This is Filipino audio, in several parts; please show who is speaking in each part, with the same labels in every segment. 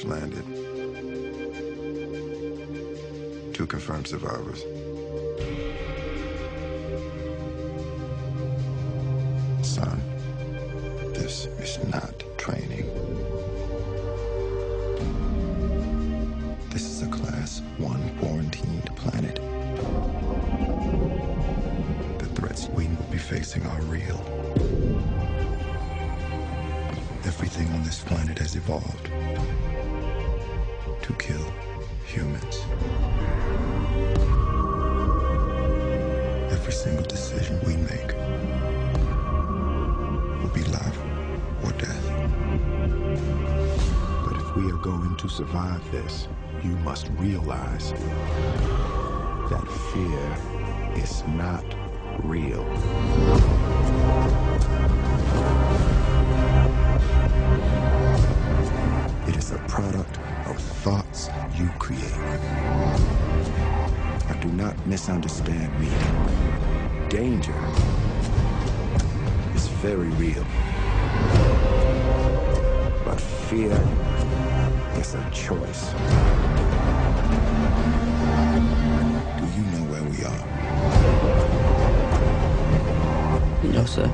Speaker 1: crash landed. 2 confirmed survivors. Son, this is not training. This is a Class 1 quarantined planet. The threats we will be facing are real. Everything on this planet has evolved to kill humans. Every single decision we make will be life or death. But if we are going to survive this, you must realize that fear is not real. It is a product of thoughts you create. Now, do not misunderstand me. Danger is very real. But fear is a choice. Do you know where we are?
Speaker 2: No, sir.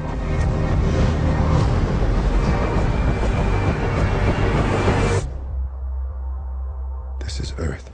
Speaker 1: This is Earth.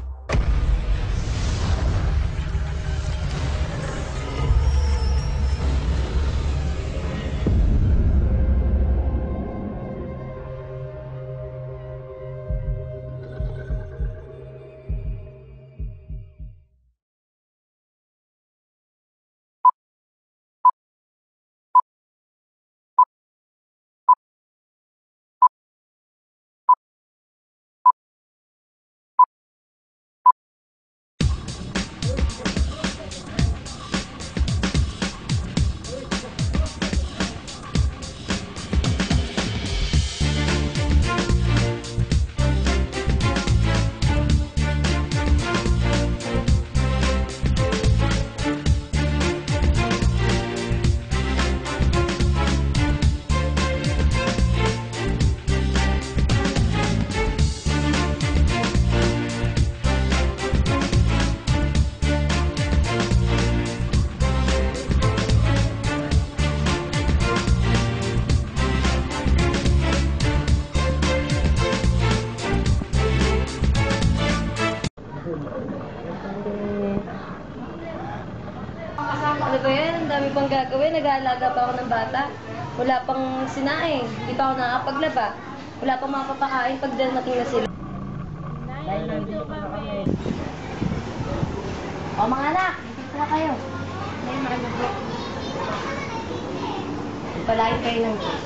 Speaker 3: Ano ba yan? Ang dami pang gagawin. Nag-aalaga pa ako ng bata. Wala pang sinaing. Hindi pa ako nakakapaglaba. Wala pang mapapakain pag dumating na sila. O mga anak, dito pala kayo. Palain kayo ng Diyos.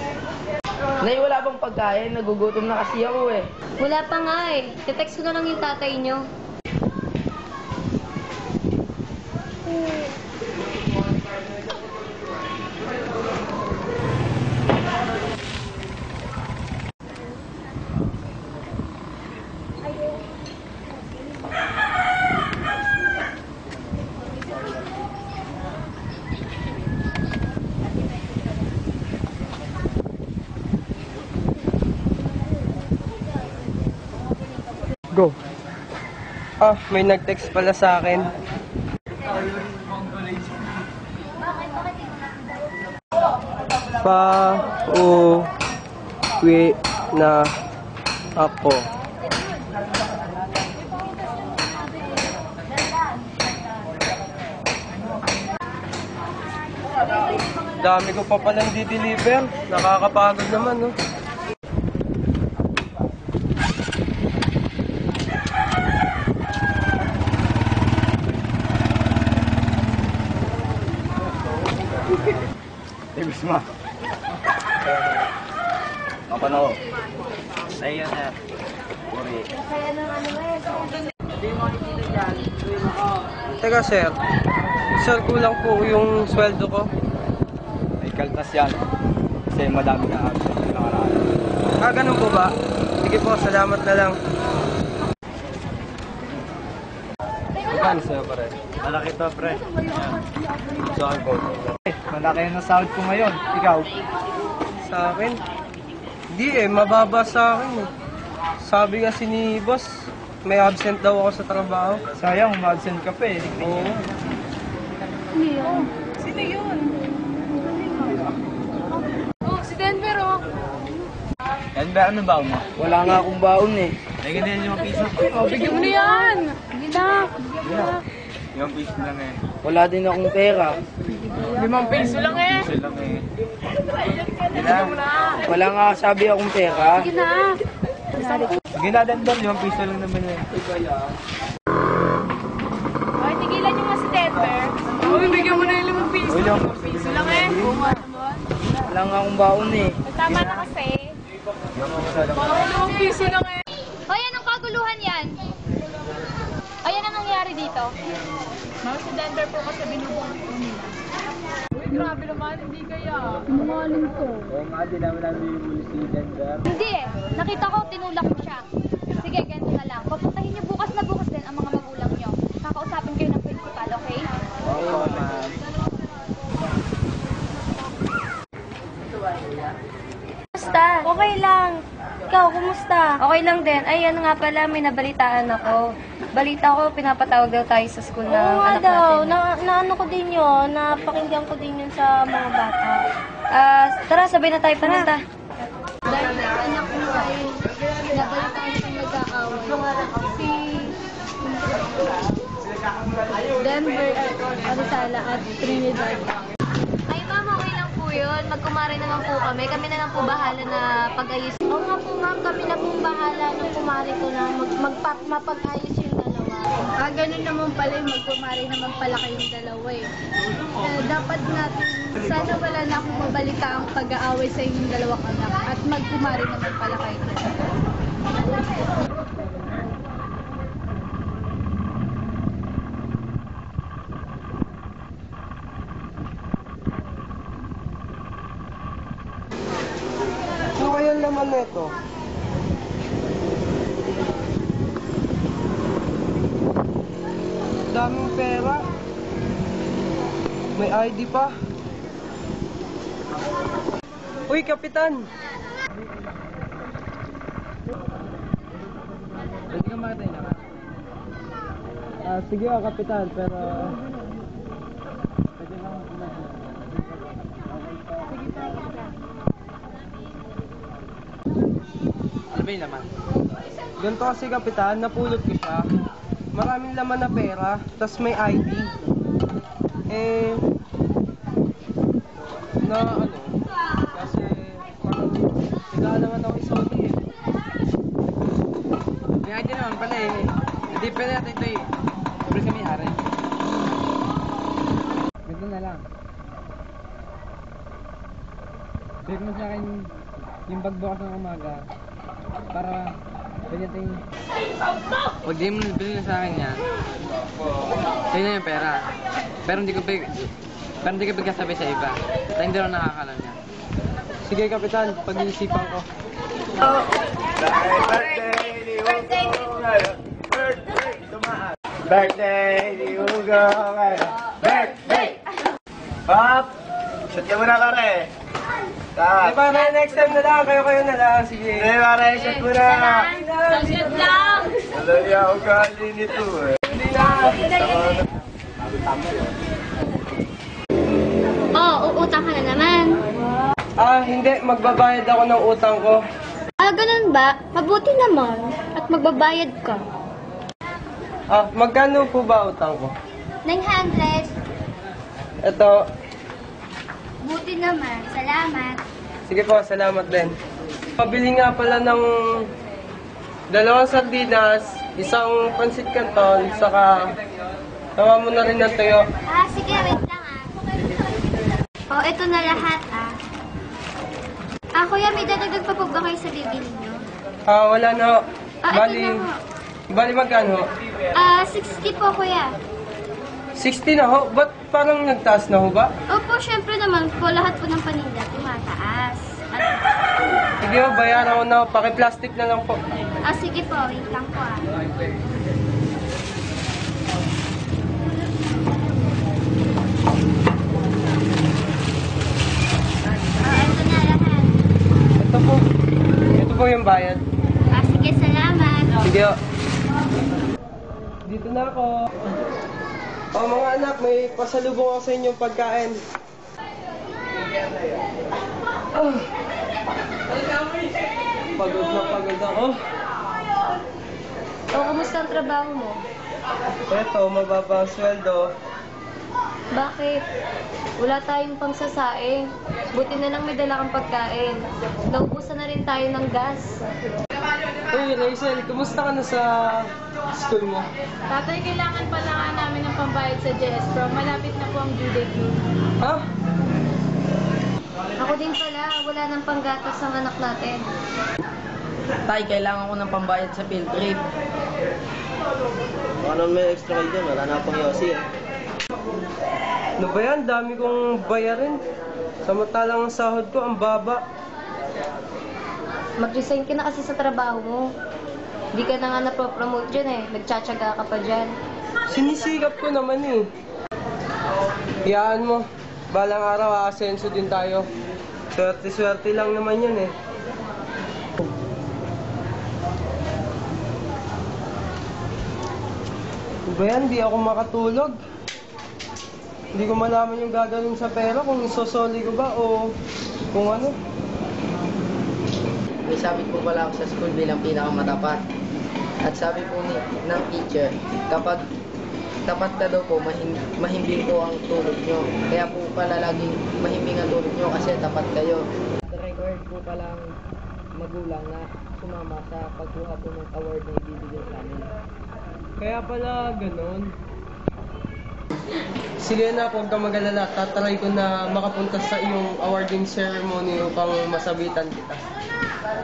Speaker 2: Nay, wala bang pagkain? Nagugutom na kasi ako eh.
Speaker 3: Wala pa nga eh. Te-text ko na lang yung tatay nyo.
Speaker 4: Go. May nag-text pala sa akin. Pa-uwi na ako. Dami ko pa palang di-deliver. Nakakapagod naman, no?
Speaker 5: Gusma. Apa no? Saya na. Uri.
Speaker 4: Teka, sir. Sir, kulang po yung sweldo ko.
Speaker 5: May kaltas yan. Kasi madami na absent yung nakaraan.
Speaker 4: Ganun po ba? Sige po, salamat na lang.
Speaker 5: Saan sa'yo, pre? Malaki to, pre. Saan ko? Malaki na sahod ko ngayon. Ikaw?
Speaker 4: Sa akin? Hindi mababa sa akin. Sabi kasi ni boss, may absent daw ako sa trabaho.
Speaker 5: Sayang, umabsent ka pa eh.
Speaker 4: Oo.
Speaker 6: Sino yun? Oh, si Denver, oh.
Speaker 5: Yan ba, ano ba mo?
Speaker 2: Wala nga akong baon eh.
Speaker 5: Ay, ganyan yung piso.
Speaker 6: Oh, bigyan mo na yan. Hindi na.
Speaker 5: Yung piso lang eh.
Speaker 2: Wala din akong pera.
Speaker 6: 5 peso lang eh.
Speaker 5: Piso lang eh.
Speaker 6: Bigyan mo na.
Speaker 2: Wala nga sabi akong pera.
Speaker 6: Sige na.
Speaker 5: Sige na, Denver, yung piso lang naman eh.
Speaker 6: Ay, tigilan niyo nga si Denver. Oh, bigyan mo na yung 5 peso.
Speaker 5: Uy, yung
Speaker 6: 5 peso lang eh. Oo nga naman.
Speaker 2: Wala nga akong baon eh.
Speaker 6: Tama na kasi. Mga 5 peso lang eh.
Speaker 7: Hoy, anong kaguluhan yan? Ay, ano nangyari dito?
Speaker 6: Si Denver po kasi binubuhan ko nila. Uy, grabe naman. Hindi kaya.
Speaker 5: Oo nga, di namin yung si Denver.
Speaker 7: Hindi eh. Nakita ko, tinulak mo siya. Sige, ganito na lang. Papuntahin niyo bukas na bukas din ang mga magulang niyo. Kakausapin kayo ng principal, okay?
Speaker 5: Oo, ma'am.
Speaker 3: Kumusta? Okay lang. Ikaw, kumusta? Okay lang din. Ay, ano nga pala, may nabalitaan ako. Balita ko, pinapatawag daw tayo sa school ng anak natin. Na ano ko din yun, napakinggan ko din yun sa mga bata. Tara, sabay na tayo pumunta.
Speaker 7: Dahil anak mo ay nabalitaan siya nag-aaway. Si Denver, Arizala at Trinidad.
Speaker 3: Ay, ma'am, okay lang po yun. Magkumare naman po kami. Kami na lang po bahala na pag-ayos.
Speaker 7: Oo nga po ma'am, kami na pong bahala ng kumari ko na mapag-ayos yung dalawa. Ganun naman pala yung magkumari naman pala kayong dalawa eh. Dapat natin, sana wala na akong mabalita ang pag-aaway sa inyong dalawang anak at magkumari naman pala kayo.
Speaker 4: Ano kaya ang laman nito? Daming pera. May ID pa. Uy, Kapitan!
Speaker 5: Pwede ka makatay na.
Speaker 4: Sige Kapitan, pero...
Speaker 5: Pwede lang ano ba yung laman?
Speaker 4: Ganito kasi Kapitan, napulot ko siya. Maraming laman na pera, tas may ID. Kasi parang nag-aalangan ako isoli eh.
Speaker 5: May ID naman pala eh. Hindi pwede natin ito eh. Sobrang kami hari. Ganito na lang. Bigyan mo sa akin yung pagbukas ng umaga para pwede natin... Huwag di mo bilhin sa akin yan. Sa'yo na yung pera. Pero hindi ko pagkasabi sa iba. Dahil hindi rin nakakalam niya.
Speaker 4: Sige Kapitan, pag-iisipan ko.
Speaker 5: Birthday ni Hugo! Birthday! Pop! Shoot ka muna pare!
Speaker 4: Eh pare, next time na lang, kayo na lang, sige.
Speaker 5: Hey pare, shoot muna!
Speaker 7: Shoot lang!
Speaker 5: Dali ako gali nito eh.
Speaker 4: Hindi na.
Speaker 7: Oh, uutang ka na naman.
Speaker 4: Hindi, magbabayad ako ng utang ko.
Speaker 7: Ganun ba? Mabuti naman. At magbabayad ka.
Speaker 4: Magkano po ba utang ko?
Speaker 7: 900.
Speaker 4: Ito,
Speaker 7: Buti naman. Salamat.
Speaker 4: sige po, salamat din. Pabili nga pala ng 2 sardinas, isang pansit canton, saka tawa mo na rin ng tuyo.
Speaker 7: Sige, wait lang Oh, ito na lahat kuya, may dadagdag pa po ba kayo sa bibili niyo?
Speaker 4: Wala na ho.
Speaker 7: Ito na ho.
Speaker 4: Bali magkano ho?
Speaker 7: 60 po kuya.
Speaker 4: 60 na ho? Ba't parang nagtaas na ho ba?
Speaker 7: Opo, syempre naman po, lahat po ng paninda tumataas.
Speaker 4: Sige ho, bayaran ko na ho. Paki-plastic na lang po.
Speaker 7: Sige po, wait lang po ito na lahat.
Speaker 4: Ito po yung bayad.
Speaker 7: Sige,
Speaker 4: Sige o. Dito na ako. O mga anak, may pasalubong ako sa inyong pagkain. Pagod na pagod ako.
Speaker 3: O, kumusta ang trabaho mo?
Speaker 4: Eto, mababa ang sweldo.
Speaker 3: Bakit? Wala tayong pangsasaing. Buti na lang may dala kang pagkain. Naubusan na rin tayo ng gas.
Speaker 4: Uy, Rachel, kumusta ka na sa school mo?
Speaker 6: Tatay, kailangan pala nga namin ng pambayad sa JS Pro. Malapit na po ang due date mo.
Speaker 4: Ha?
Speaker 3: Ako din pala, wala nang panggatas ang anak natin.
Speaker 2: Tay, kailangan ko ng pambayad sa field trip.
Speaker 8: Baka naman may extra kayo dyan, wala na pang yosi eh.
Speaker 4: Ano ba yan? Dami kong bayarin. Samantalang ang sahod ko, ang baba.
Speaker 3: Mag-resign ka na kasi sa trabaho mo. Hindi ka na nga napopromote dyan eh. Nagtsatsaga ka pa dyan.
Speaker 4: Sinisikap ko naman eh. Iyaan mo. Balang araw, aasenso din tayo. Swerte-swerte lang naman yun eh. Ano ba yan? Di ako makatulog. Hindi ko malaman yung gagawin sa pera kung isosoli ko ba o kung ano.
Speaker 2: May sabit po pala ako sa school bilang pinakamatapat. At sabi po ng teacher, kapag tapat ka daw po, mahimbing po ang tulog nyo. Kaya po pala laging mahimbing ang tulog nyo kasi tapat kayo. Required po palang magulang na sumama sa pagkuha po ng award na ibibigay sa amin.
Speaker 4: Kaya pala ganun. Sige na, huwag ka mag-alala. Tatry ko na makapunta sa iyong awarding ceremony upang masabitan kita.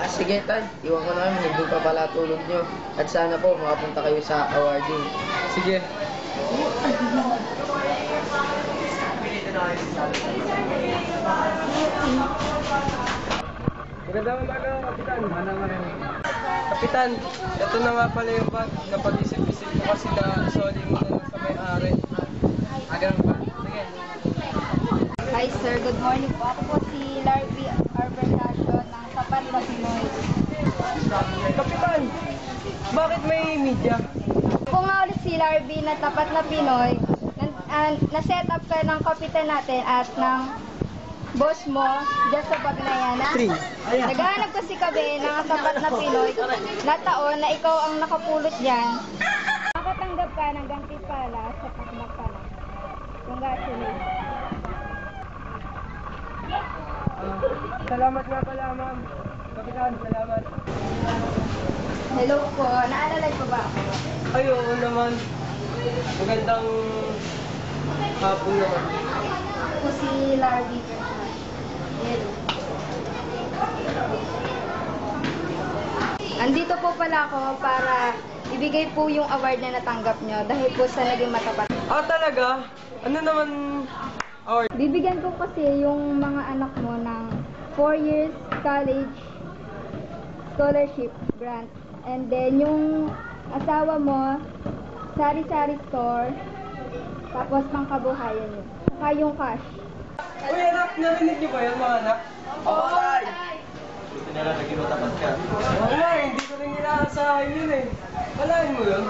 Speaker 2: Sige tay, iwan ko na kami, hindi pa pala tulog nyo. At sana po makapunta kayo sa awarding.
Speaker 4: Sige. Magandang umaga, Kapitan. Kapitan, ito na nga pala yung bag. Napag-isip-isip ko kasi na soli mo na lang sa may-ari. Agang pa. Sige.
Speaker 7: Hi sir, good morning po. Ako po si Larry Arbertasio ng Tapat na Pinoy.
Speaker 4: Kapitan, bakit may media?
Speaker 7: Ako nga ulit si Larry na Tapat na Pinoy. Na-set up ka ng kapitan natin at ng boss mo dyan sa bag na yan. Naghahanap kasi kami ng Tapat na Pinoy na taon na ikaw ang nakapulot dyan. Makatanggap ka ng gantimpala sa pagmagpala. Congratulations.
Speaker 4: Salamat nga pala, ma'am. Kapitan, salamat.
Speaker 7: Hello po, naalala ko ba ako?
Speaker 4: Ay, oo naman. Magandang hapon naman.
Speaker 7: Ako si Larry. Hello. Andito po pala ako para ibigay po yung award na natanggap nyo dahil po sa naging matapat.
Speaker 4: Ah, talaga? Ano naman award?
Speaker 7: Bibigyan ko kasi yung mga anak mo ng 4 years college scholarship grant. And then yung asawa mo, sari-sari store, tapos pangkabuhayan nyo. Saka yung cash.
Speaker 4: Uy, anak, narinig niyo ba yan, mga anak?
Speaker 8: Oo, tay! Buti na lang naging matapat ka.
Speaker 4: Oo nga, hindi ko rin inaasahan yun eh. Kalahin mo yun?